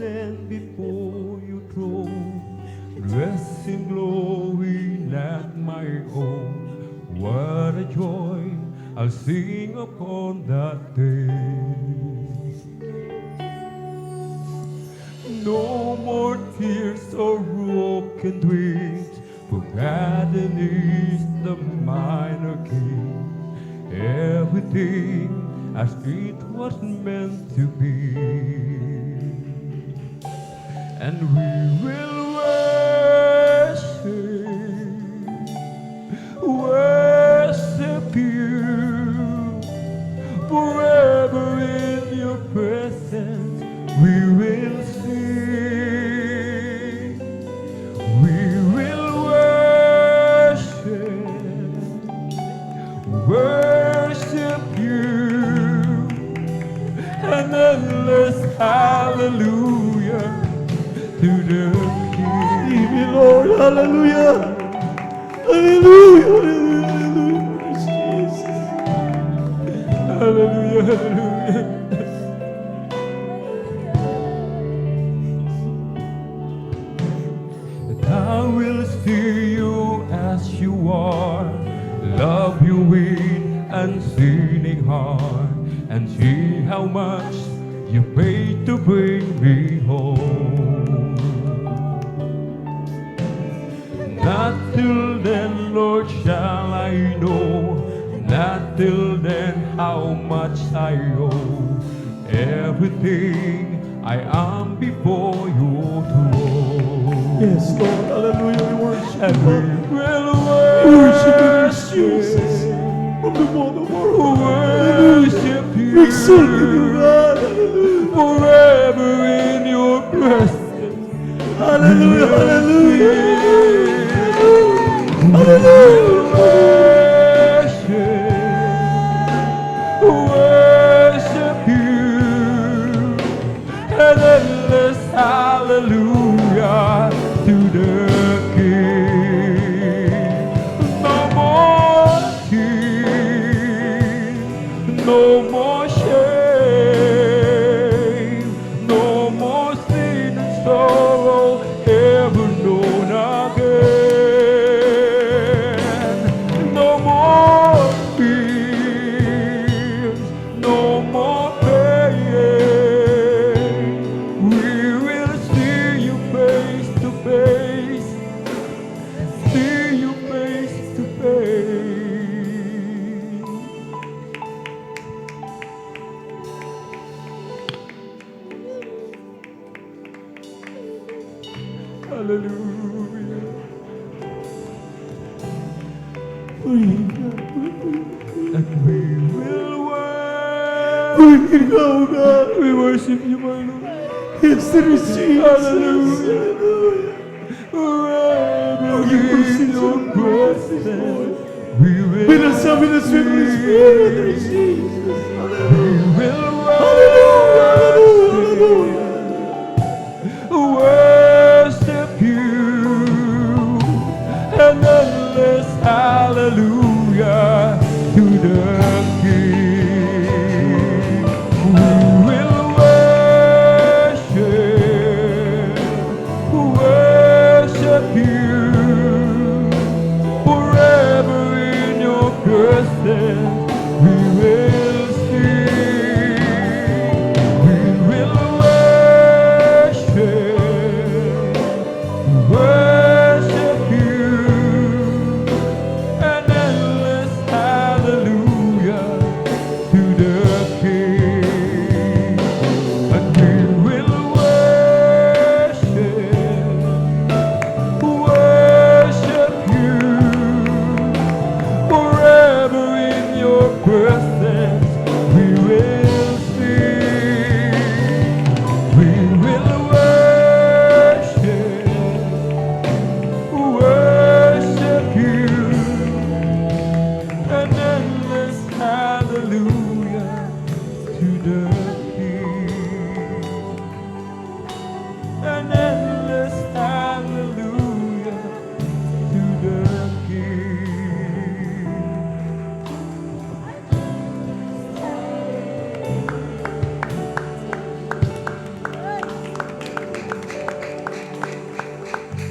stand before your throne, dressed in glory, not my own. What a joy I'll sing upon that day. No more tears or broken dreams, forgotten is the minor king. Everything as it was meant to be, and we will worship you forever in your presence. We will sing, we will worship you, an endless hallelujah to the King. Give me, Lord, hallelujah, hallelujah, hallelujah, Jesus, Hallelujah, hallelujah. And I will see you as you are, love you with unsinning heart, and see how much you paid to bring me home. Not till then, Lord, shall I know, not till then how much I owe. Everything I am before your throne. yes, Lord, hallelujah, we worship And you, we Lord. will Worship you, Jesus, from the bottom of our heart, worship we you exalt you, God, hallelujah, forever in your presence. hallelujah, hallelujah, Worship you, an endless hallelujah to the King. No more tears, no more shame, no more sin and sorrow ever known again. No more fears, no more pain. We will see you face to face, see you face to face. Hallelujah. And we will oh God, we worship you, my Lord. yes, there is Jesus, Hallelujah. hallelujah, Forever forgive our in sins, your Lord, mercy, Lord. presence, we will With us, with the sweet Holy Spirit, there is Jesus, we hallelujah, will hallelujah.